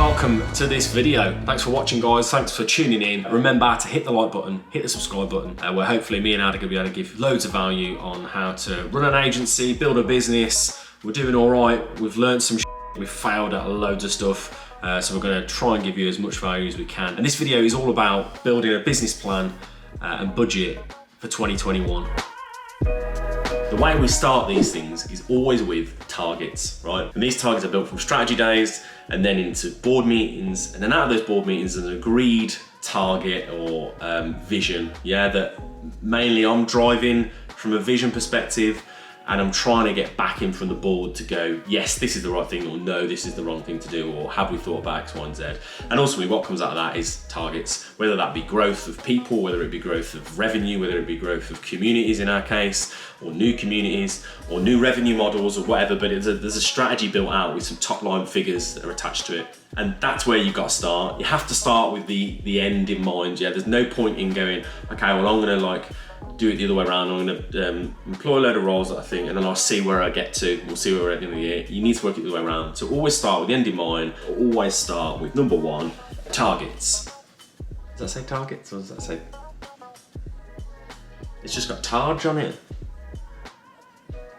welcome to this video. Thanks for watching, guys. Thanks for tuning in. Remember to hit the like button, hit the subscribe button, where hopefully me and Ad are going to be able to give loads of value on how to run an agency, build a business. We're doing all right. We've learned some shit. We've failed at loads of stuff. So we're going to try and give you as much value as we can. And this video is all about building a business plan and budget for 2021. The way we start these things is always with targets, right? And these targets are built from strategy days and then into board meetings. And then out of those board meetings, there's an agreed target or vision, that mainly I'm driving from a vision perspective, and I'm trying to get back in from the board to go, yes, this is the right thing, or no, this is the wrong thing to do, or have we thought about X, Y, and Z? And ultimately what comes out of that is targets, whether that be growth of people, whether it be growth of revenue, whether it be growth of communities in our case, or new communities, or new revenue models, or whatever, but there's a strategy built out with some top line figures that are attached to it. And that's where you've got to start. You have to start with the end in mind, There's no point in going, okay, well, I'm gonna do it the other way around. I'm going to employ a load of roles that I think, and then I'll see where I get to. We'll see where we're at the end of the year. You need to work it the other way around. So always start with the end in mind. Always start with number one, targets. Does that say targets, or does that say? It's just got Targe on it.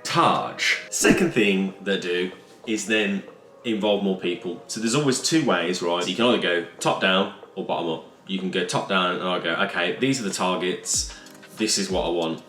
Targe. Second thing they do is then involve more people. So there's always two ways, right? So you can either go top down or bottom up. You can go top down and I go, okay, these are the targets. This is what I want,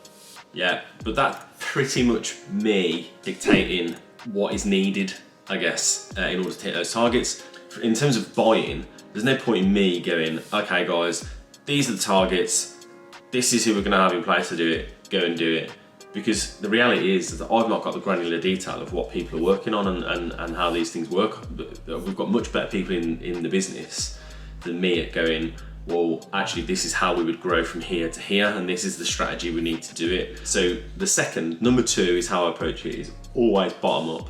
but that's pretty much me dictating what is needed, I guess, in order to hit those targets. In terms of buying, there's no point in me going, okay guys, these are the targets, this is who we're gonna have in place to do it, go and do it. Because the reality is that I've not got the granular detail of what people are working on and how these things work. We've got much better people in the business than me at going, well, actually, this is how we would grow from here to here, and this is the strategy we need to do it. So number two is how I approach it, is always bottom up.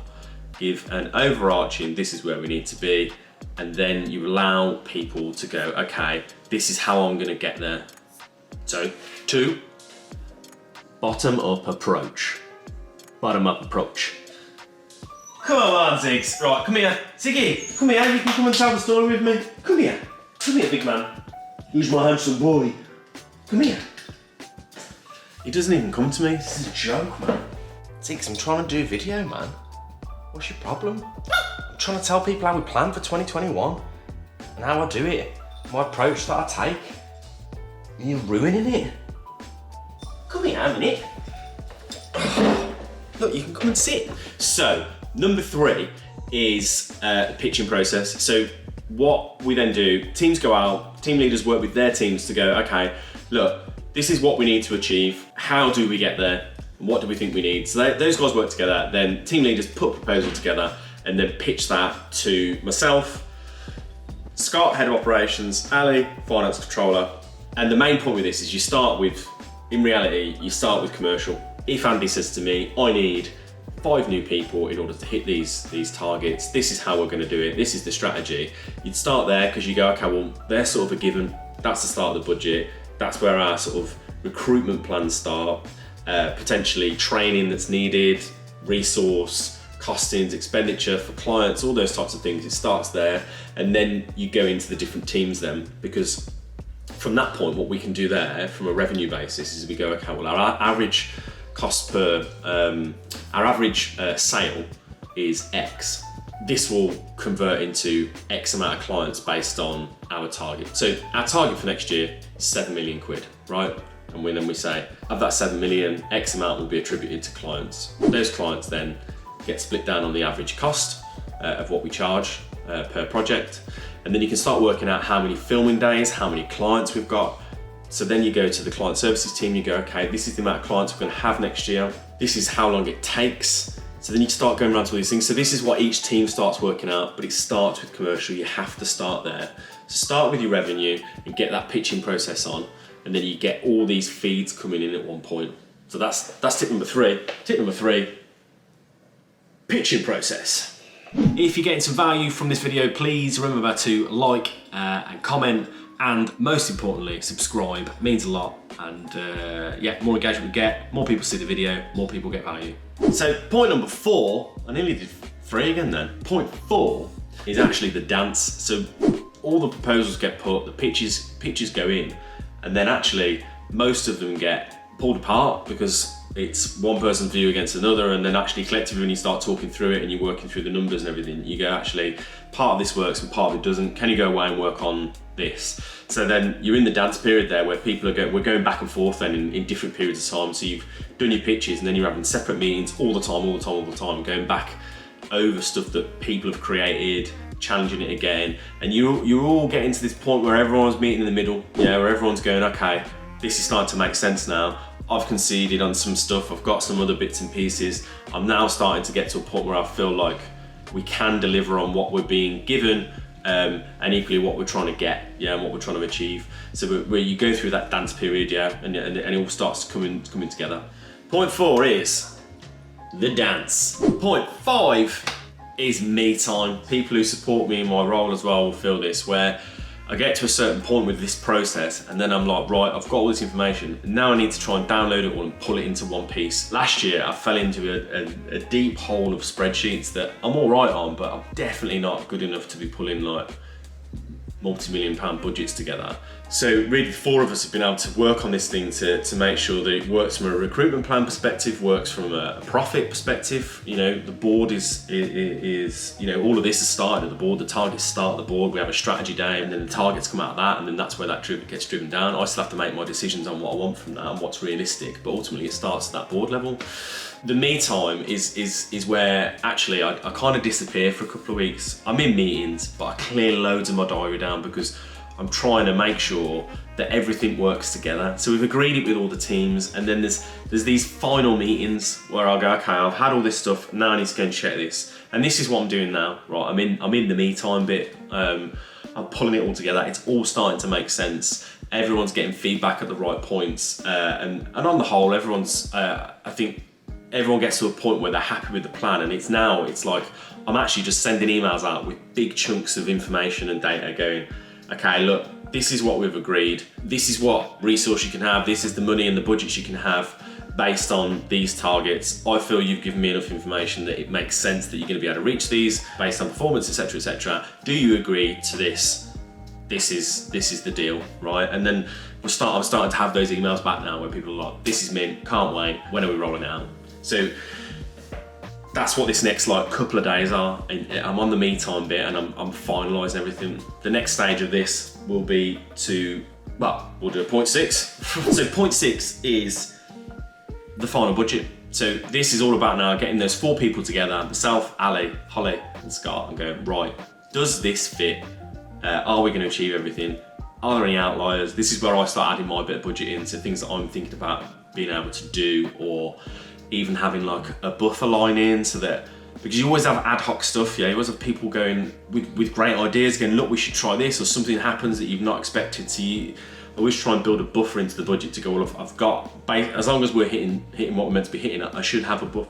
Give an overarching, this is where we need to be, and then you allow people to go, okay, this is how I'm gonna get there. So, two, bottom up approach. Bottom up approach. Come on, Ziggs. Right, come here. Ziggy, come here, you can come and tell the story with me. Come here, big man. Who's my handsome boy? Come here. He doesn't even come to me. This is a joke, man. Ziggs, I'm trying to do a video, man. What's your problem? I'm trying to tell people how we plan for 2021 and how I do it, my approach that I take. And you're ruining it. Come here a minute. Look, you can come and sit. So, number three is the pitching process. So, what we then do, teams go out, team leaders work with their teams to go, okay, look, this is what we need to achieve. How do we get there? What do we think we need? So those guys work together, then team leaders put a proposal together and then pitch that to myself, Scott, head of operations, Ali, finance controller. And the main point with this is in reality, you start with commercial. If Andy says to me, I need 5 new people in order to hit these targets, this is how we're going to do it, this is the strategy. You'd start there because you go, okay, well, they're sort of a given, that's the start of the budget, that's where our sort of recruitment plans start, potentially training that's needed, resource, costings, expenditure for clients, all those types of things, it starts there, and then you go into the different teams then, because from that point, what we can do there from a revenue basis is we go, okay, well, our average cost per, our average sale is X. This will convert into X amount of clients based on our target. So our target for next year is 7 million quid, right? And then we say, of that 7 million, X amount will be attributed to clients. Those clients then get split down on the average cost of what we charge per project. And then you can start working out how many filming days, how many clients we've got. So then you go to the client services team, you go, okay, this is the amount of clients we're gonna have next year. This is how long it takes. So then you start going around to all these things. So this is what each team starts working out, but it starts with commercial. You have to start there. So start with your revenue and get that pitching process on, and then you get all these feeds coming in at one point. So that's tip number three. Tip number three, pitching process. If you're getting some value from this video, please remember to like and comment, and most importantly, subscribe. It means a lot, and more engagement we get, more people see the video, more people get value. So point number 4, I nearly did 3 again then. Point 4 is actually the dance. So all the proposals get put, the pitches go in, and then actually most of them get pulled apart because it's one person's view against another, and then actually collectively when you start talking through it and you're working through the numbers and everything, you go, actually part of this works and part of it doesn't. Can you go away and work on this? So then you're in the dance period there where we're going back and forth then in different periods of time. So you've done your pitches and then you're having separate meetings all the time, going back over stuff that people have created, challenging it again, and you're all getting to this point where everyone's meeting in the middle, where everyone's going, okay, this is starting to make sense now. I've conceded on some stuff, I've got some other bits and pieces. I'm now starting to get to a point where I feel like we can deliver on what we're being given, and equally what we're trying to get, and what we're trying to achieve. So where you go through that dance period, and it all starts coming together. Point 4 is the dance. Point 5 is me time. People who support me in my role as well will feel this, where I get to a certain point with this process and then I'm like, right, I've got all this information. Now I need to try and download it all and pull it into one piece. Last year, I fell into a deep hole of spreadsheets that I'm all right on, but I'm definitely not good enough to be pulling like multi-million-pound budgets together. So really 4 of us have been able to work on this thing to make sure that it works from a recruitment plan perspective, works from a profit perspective. The board is all of this has started at the board. The targets start at the board. We have a strategy day and then the targets come out of that, and then that's where that gets driven down. I still have to make my decisions on what I want from that and what's realistic, but ultimately it starts at that board level. The me time is where actually I kind of disappear for a couple of weeks. I'm in meetings, but I clear loads of my diary down because I'm trying to make sure that everything works together. So we've agreed it with all the teams, and then there's these final meetings where I'll go, okay, I've had all this stuff, now I need to go and check this. And this is what I'm doing now, right? I'm in the me time bit. I'm pulling it all together. It's all starting to make sense. Everyone's getting feedback at the right points, and on the whole, I think everyone gets to a point where they're happy with the plan, and it's like I'm actually just sending emails out with big chunks of information and data going, okay, look, this is what we've agreed. This is what resource you can have. This is the money and the budgets you can have based on these targets. I feel you've given me enough information that it makes sense that you're going to be able to reach these based on performance, etc., etc. Do you agree to this? This is the deal, right? And then I'm starting to have those emails back now where people are like, this is mint, can't wait, when are we rolling out? So that's what this next couple of days are. I'm on the me time bit and I'm finalising everything. The next stage of this will be we'll do a point 6. So point 6 is the final budget. So this is all about now getting those 4 people together, myself, Ali, Holly and Scott, and going, right, does this fit? Are we going to achieve everything? Are there any outliers? This is where I start adding my bit of budget in, so things that I'm thinking about being able to do, or even having like a buffer line in, so that, because you always have ad hoc stuff, you always have people going with great ideas going, look, we should try this, or something happens that you've not expected. So you always try and build a buffer into the budget to go, well, I've got, as long as we're hitting what we're meant to be hitting, I should have a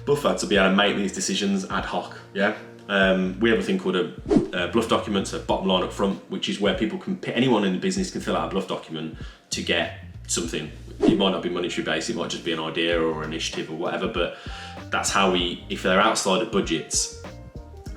buffer to be able to make these decisions ad hoc. We have a thing called a bluff document, so bottom line up front, which is where people anyone in the business can fill out a bluff document to get something. It might not be monetary based, it might just be an idea or an initiative or whatever, but that's how if they're outside of budgets,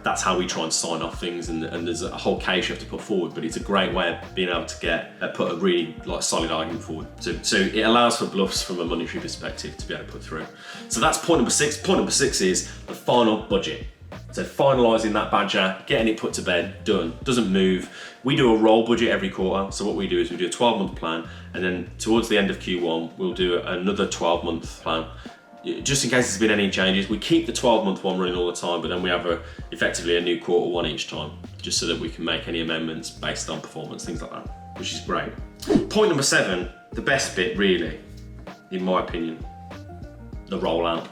that's how we try and sign off things, and there's a whole case you have to put forward, but it's a great way of being able to put a really solid argument forward. So it allows for bluffs from a monetary perspective to be able to put through. So that's point number 6. Point number 6 is the final budget. So finalising that badger, getting it put to bed, done, doesn't move. We do a roll budget every quarter. So what we do is we do a 12-month plan, and then towards the end of Q1, we'll do another 12-month plan. Just in case there's been any changes, we keep the 12-month one running all the time, but then we have effectively a new quarter one each time, just so that we can make any amendments based on performance, things like that, which is great. Point number 7, the best bit really, in my opinion, the rollout.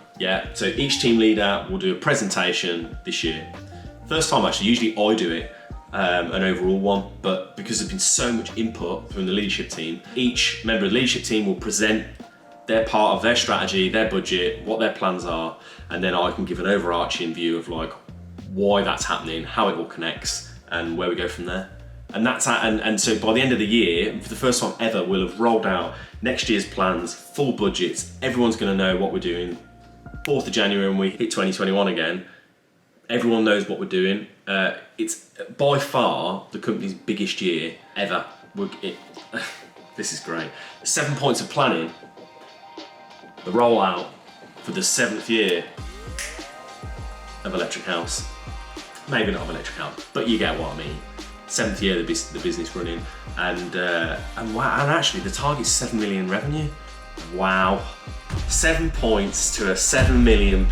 So each team leader will do a presentation this year. First time actually, usually I do it, an overall one, but because there's been so much input from the leadership team, each member of the leadership team will present their part of their strategy, their budget, what their plans are, and then I can give an overarching view of why that's happening, how it all connects, and where we go from there. And so by the end of the year, for the first time ever, we'll have rolled out next year's plans, full budgets. Everyone's going to know what we're doing. 4th of January, when we hit 2021 again, Everyone knows what we're doing. It's by far the company's biggest year ever. This is great. 7 points of planning. The rollout for the 7th year of Electric House. Maybe not of Electric House, but you get what I mean. 7th year of the business running, and wow, and actually the target's 7 million revenue. Wow, 7 points to a £7 million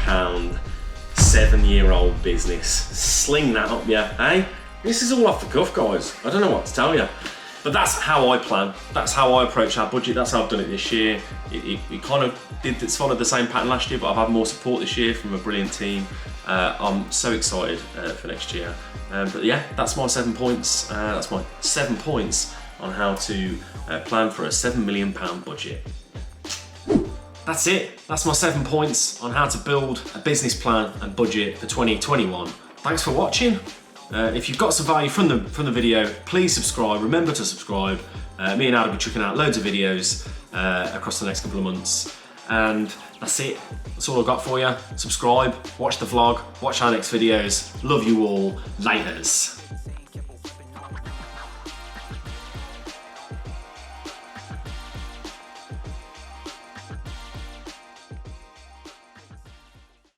7-year-old business. Sling that up, yeah, eh? This is all off the cuff, guys. I don't know what to tell you. But that's how I plan. That's how I approach our budget. That's how I've done it this year. It kind of followed the same pattern last year, but I've had more support this year from a brilliant team. I'm so excited for next year. But yeah, that's my 7 points. That's my 7 points on how to plan for a £7 million budget. That's it. That's my 7 points on how to build a business plan and budget for 2021. Thanks for watching. If you've got some value from the video, please subscribe. Remember to subscribe. Me and Ad will be chucking out loads of videos across the next couple of months. And that's it. That's all I've got for you. Subscribe, watch the vlog, watch our next videos. Love you all. Laters.